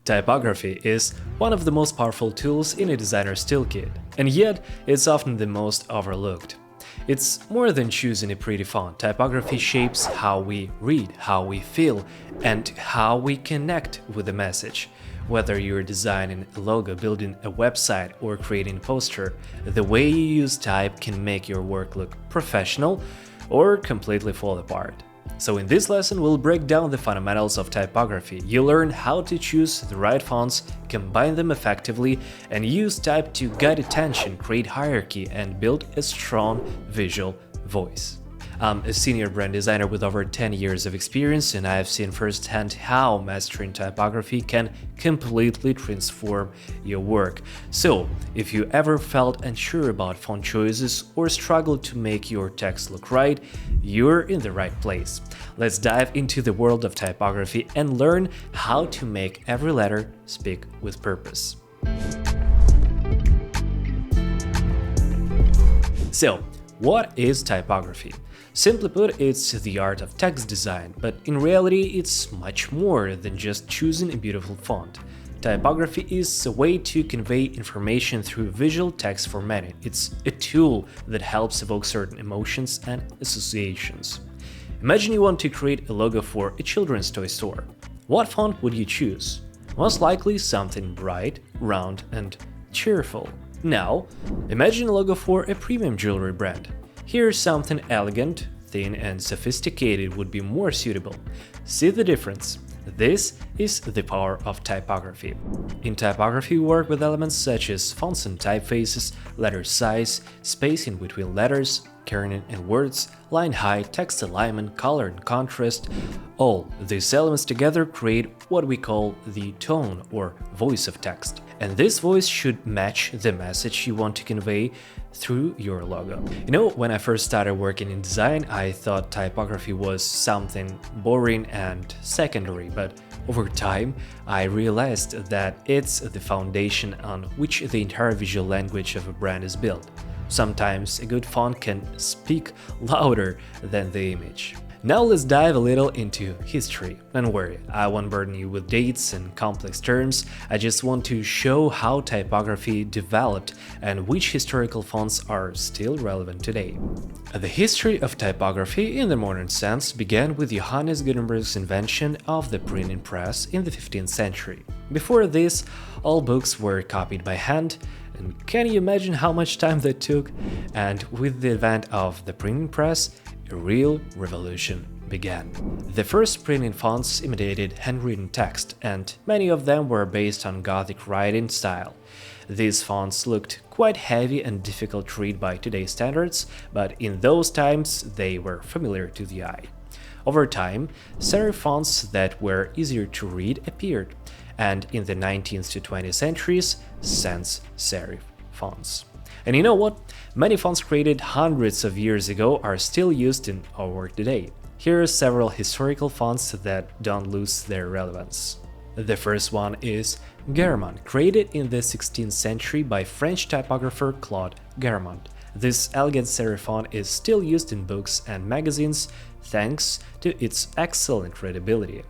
Typography is one of the most powerful tools in a designer's toolkit, and yet it's often the most overlooked. It's more than choosing a pretty font. Typography shapes how we read, how we feel, and how we connect with the message. Whether you're designing a logo, building a website, or creating a poster, the way you use type can make your work look professional or completely fall apart. So in this lesson, we'll break down the fundamentals of typography. You'll learn how to choose the right fonts, combine them effectively, and use type to guide attention, create hierarchy, and build a strong visual voice. I'm a senior brand designer with over 10 years of experience, and I have seen firsthand how mastering typography can completely transform your work. So, if you ever felt unsure about font choices or struggled to make your text look right, you're in the right place. Let's dive into the world of typography and learn how to make every letter speak with purpose. So, what is typography? Simply put, it's the art of text design, but in reality it's much more than just choosing a beautiful font. Typography is a way to convey information through visual text formatting. It's a tool that helps evoke certain emotions and associations. Imagine you want to create a logo for a children's toy store. What font would you choose? Most likely something bright, round, and cheerful. Now, imagine a logo for a premium jewelry brand. Here, something elegant, thin, and sophisticated would be more suitable. See the difference? This is the power of typography. In typography, we work with elements such as fonts and typefaces, letter size, spacing between letters, kerning and words, line height, text alignment, color and contrast. All these elements together create what we call the tone or voice of text. And this voice should match the message you want to convey through your logo. You know, when I first started working in design, I thought typography was something boring and secondary, but over time, I realized that it's the foundation on which the entire visual language of a brand is built. Sometimes a good font can speak louder than the image. Now let's dive a little into history. Don't worry, I won't burden you with dates and complex terms, I just want to show how typography developed and which historical fonts are still relevant today. The history of typography in the modern sense began with Johannes Gutenberg's invention of the printing press in the 15th century. Before this, all books were copied by hand, and can you imagine how much time that took? And with the advent of the printing press, a real revolution began. The first printing fonts imitated handwritten text, and many of them were based on Gothic writing style. These fonts looked quite heavy and difficult to read by today's standards, but in those times they were familiar to the eye. Over time, serif fonts that were easier to read appeared, and in the 19th to 20th centuries, sans-serif fonts. And you know what? Many fonts created hundreds of years ago are still used in our work today. Here are several historical fonts that don't lose their relevance. The first one is Garamond, created in the 16th century by French typographer Claude Garamond. This elegant serif font is still used in books and magazines thanks to its excellent readability.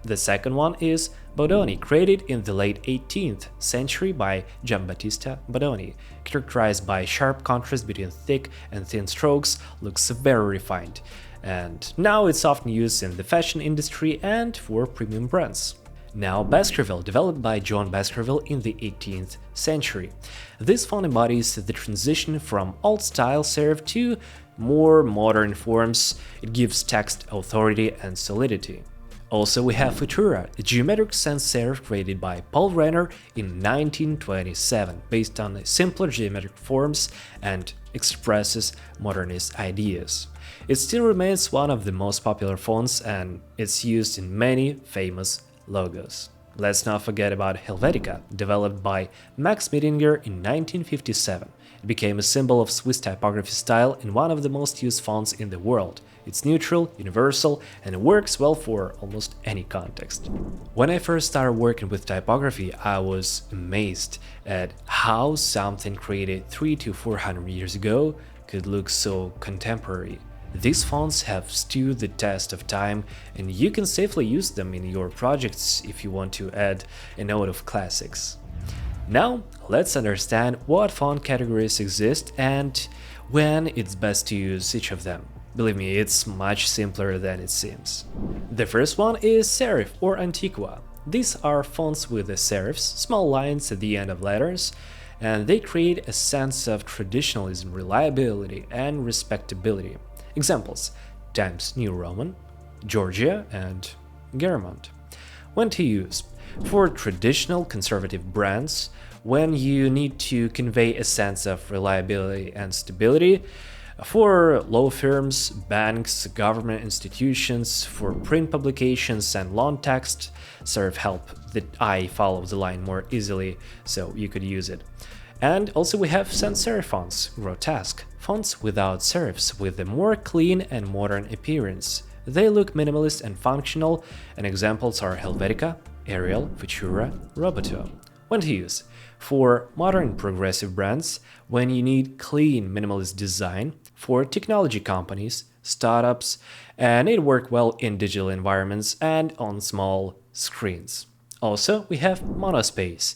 The second one is Bodoni, created in the late 18th century by Giambattista Bodoni. Characterized by sharp contrast between thick and thin strokes, looks very refined, and now it's often used in the fashion industry and for premium brands. Now Baskerville, developed by John Baskerville in the 18th century. This font embodies the transition from old-style serif to more modern forms. It gives text authority and solidity. Also, we have Futura, a geometric sans-serif created by Paul Renner in 1927, based on simpler geometric forms and expresses modernist ideas. It still remains one of the most popular fonts, and it's used in many famous logos. Let's not forget about Helvetica, developed by Max Mittinger in 1957. It became a symbol of Swiss typography style and one of the most used fonts in the world. It's neutral, universal, and works well for almost any context. When I first started working with typography, I was amazed at how something created 300 to 400 years ago could look so contemporary. These fonts have stood the test of time, and you can safely use them in your projects if you want to add a note of classics. Now, let's understand what font categories exist and when it's best to use each of them. Believe me, it's much simpler than it seems. The first one is serif or antiqua. These are fonts with the serifs, small lines at the end of letters, and they create a sense of traditionalism, reliability, and respectability. Examples: Times New Roman, Georgia, and Garamond. When to use: for traditional conservative brands, when you need to convey a sense of reliability and stability; for law firms, banks, government institutions; for print publications and long text, serif help the eye follow the line more easily, so you could use it. And also we have sans-serif fonts, grotesque, fonts without serifs with a more clean and modern appearance. They look minimalist and functional, and examples are Helvetica, Arial, Futura, Roboto. When to use: for modern progressive brands, when you need clean minimalist design; for technology companies, startups, and it work well in digital environments and on small screens. Also, we have monospace.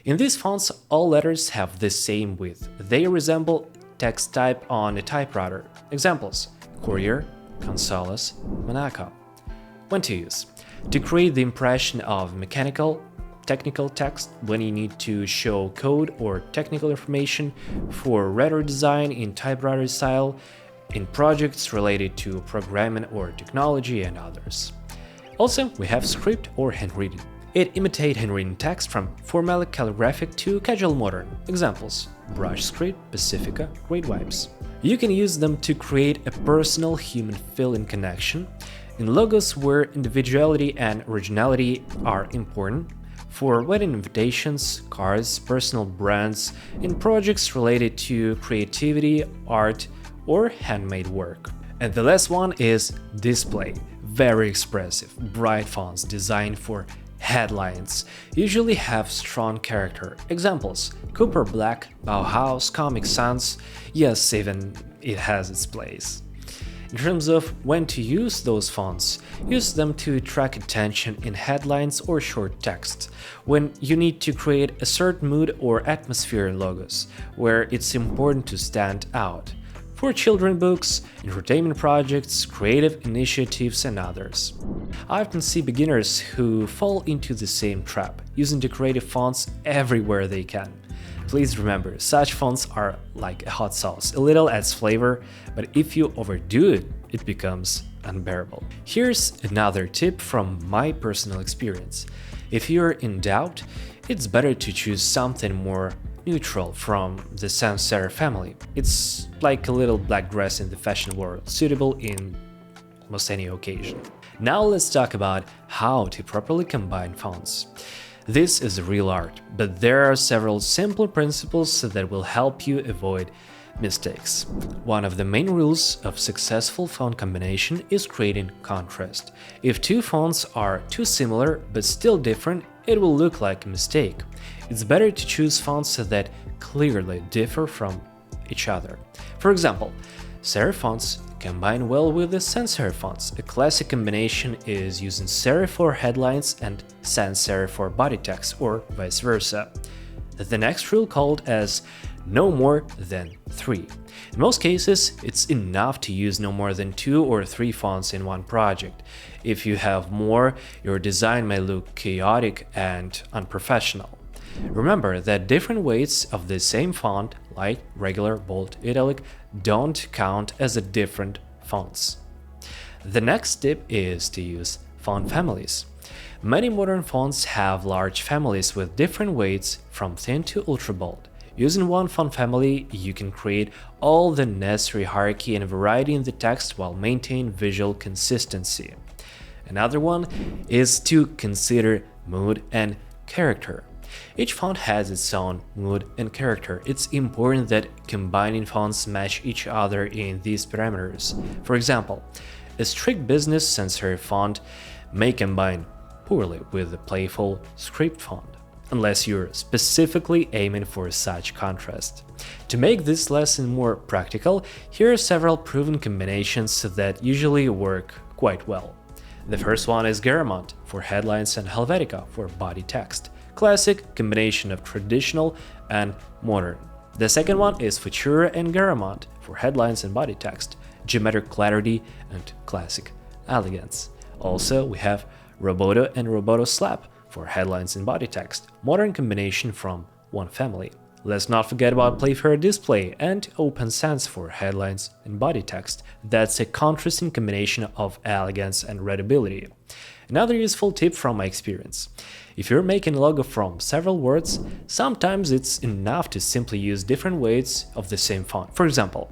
In these fonts, all letters have the same width. They resemble text type on a typewriter. Examples: Courier, Consolas, Monaco. When to use: to create the impression of mechanical, technical text when you need to show code or technical information; for retro design in typewriter style, in projects related to programming or technology, and others. Also, we have script or handwritten. It imitates handwritten text from formal calligraphic to casual modern. Examples: Brush script, Pacifica, Great Wipes. You can use them to create a personal human feeling connection in logos where individuality and originality are important; for wedding invitations, cards, personal brands, in projects related to creativity, art, or handmade work. And the last one is display. Very expressive, bright fonts designed for headlines usually have strong character. Examples: Cooper Black, Bauhaus, Comic Sans. Yes, even it has its place. In terms of when to use those fonts, use them to attract attention in headlines or short text, when you need to create a certain mood or atmosphere in logos, where it's important to stand out; for children books, entertainment projects, creative initiatives, and others. I often see beginners who fall into the same trap, using decorative fonts everywhere they can. Please remember, such fonts are like a hot sauce. A little adds flavor, but if you overdo it, it becomes unbearable. Here's another tip from my personal experience. If you're in doubt, it's better to choose something more neutral from the sans-serif family. It's like a little black dress in the fashion world, suitable in almost any occasion. Now let's talk about how to properly combine fonts. This is real art, but there are several simple principles that will help you avoid mistakes. One of the main rules of successful font combination is creating contrast. If two fonts are too similar but still different, it will look like a mistake. It's better to choose fonts that clearly differ from each other. For example, serif fonts combine well with the sans-serif fonts. A classic combination is using serif for headlines and sans-serif for body text, or vice versa. The next rule called as no more than 3. In most cases, it's enough to use no more than 2 or 3 fonts in one project. If you have more, your design may look chaotic and unprofessional. Remember that different weights of the same font, light, regular, bold, italic, don't count as a different fonts. The next tip is to use font families. Many modern fonts have large families with different weights from thin to ultra bold. Using one font family, you can create all the necessary hierarchy and variety in the text while maintaining visual consistency. Another one is to consider mood and character. Each font has its own mood and character. It's important that combining fonts match each other in these parameters. For example, a strict business sans-serif font may combine poorly with a playful script font, unless you're specifically aiming for such contrast. To make this lesson more practical, here are several proven combinations that usually work quite well. The first one is Garamond for headlines and Helvetica for body text. Classic combination of traditional and modern. The second one is Futura and Garamond for headlines and body text. Geometric clarity and classic elegance. Also, we have Roboto and Roboto Slap for headlines and body text. Modern combination from one family. Let's not forget about Playfair Display and Open Sans for headlines and body text. That's a contrasting combination of elegance and readability. Another useful tip from my experience. If you're making a logo from several words, sometimes it's enough to simply use different weights of the same font. For example,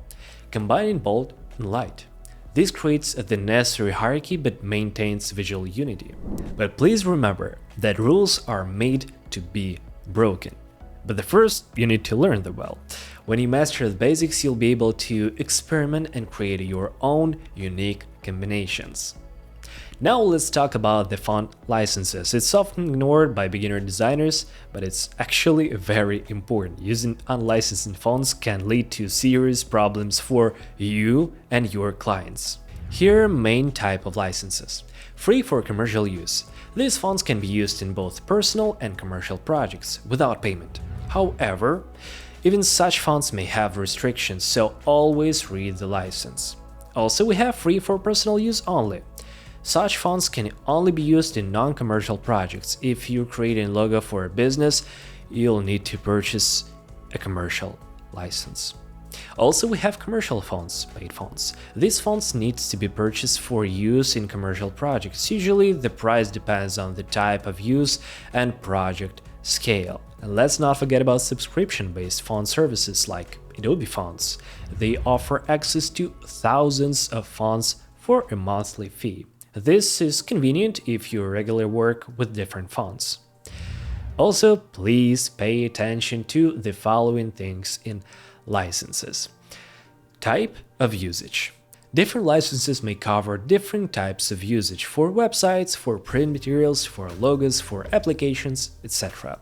combining bold and light. This creates the necessary hierarchy but maintains visual unity. But please remember that rules are made to be broken. But the first, you need to learn them well. When you master the basics, you'll be able to experiment and create your own unique combinations. Now let's talk about the font licenses. It's often ignored by beginner designers, but it's actually very important. Using unlicensed fonts can lead to serious problems for you and your clients. Here are main type of licenses. Free for commercial use. These fonts can be used in both personal and commercial projects without payment. However, even such fonts may have restrictions, so always read the license. Also, we have free for personal use only. Such fonts can only be used in non-commercial projects. If you're creating a logo for a business, you'll need to purchase a commercial license. Also, we have commercial fonts, paid fonts. These fonts need to be purchased for use in commercial projects. Usually, the price depends on the type of use and project scale. And let's not forget about subscription-based font services like Adobe Fonts. They offer access to thousands of fonts for a monthly fee. This is convenient if you regularly work with different fonts. Also, please pay attention to the following things in licenses. Type of usage. Different licenses may cover different types of usage for websites, for print materials, for logos, for applications, etc.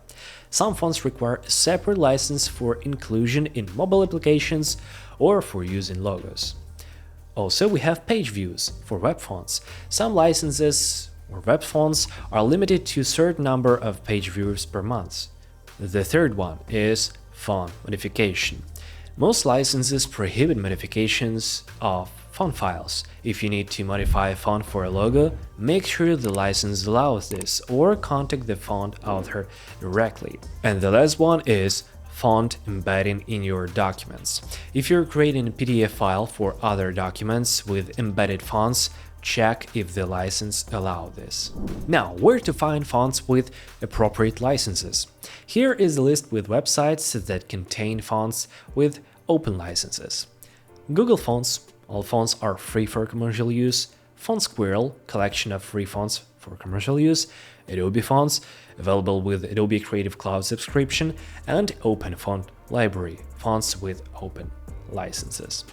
Some fonts require a separate license for inclusion in mobile applications or for use in logos. Also, we have page views for web fonts. Some licenses or web fonts are limited to a certain number of page views per month. The third one is font modification. Most licenses prohibit modifications of font files. If you need to modify a font for a logo, make sure the license allows this or contact the font author directly. And the last one is font embedding in your documents. If you're creating a PDF file for other documents with embedded fonts, check if the license allows this. Now, where to find fonts with appropriate licenses? Here is a list with websites that contain fonts with open licenses. Google Fonts, all fonts are free for commercial use. Font Squirrel, collection of free fonts for commercial use. Adobe Fonts, available with Adobe Creative Cloud subscription. And Open Font Library, fonts with open licenses.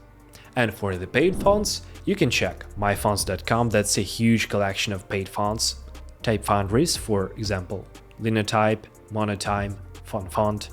And for the paid fonts, you can check myfonts.com, that's a huge collection of paid fonts. Type Foundries, for example, Linotype, Monotime, Font,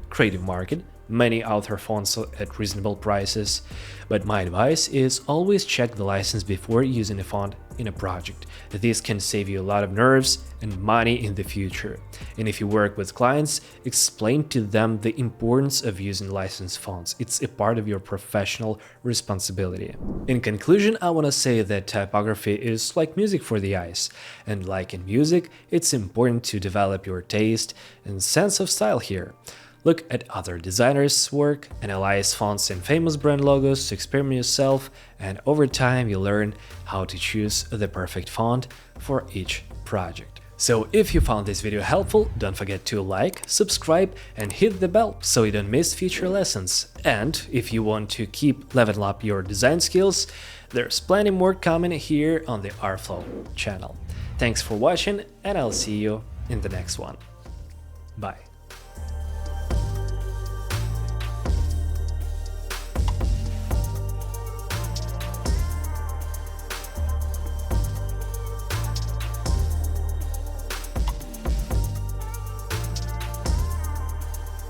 Creative Market, many author fonts at reasonable prices. But my advice is always check the license before using a font in a project. This can save you a lot of nerves and money in the future. And if you work with clients, explain to them the importance of using licensed fonts. It's a part of your professional responsibility. In conclusion, I want to say that typography is like music for the eyes. And like in music, it's important to develop your taste and sense of style here. Look at other designers' work, analyze fonts and famous brand logos, experiment yourself, and over time you learn how to choose the perfect font for each project. So if you found this video helpful, don't forget to like, subscribe and hit the bell so you don't miss future lessons. And if you want to keep leveling up your design skills, there's plenty more coming here on the Artflow channel. Thanks for watching and I'll see you in the next one. Bye.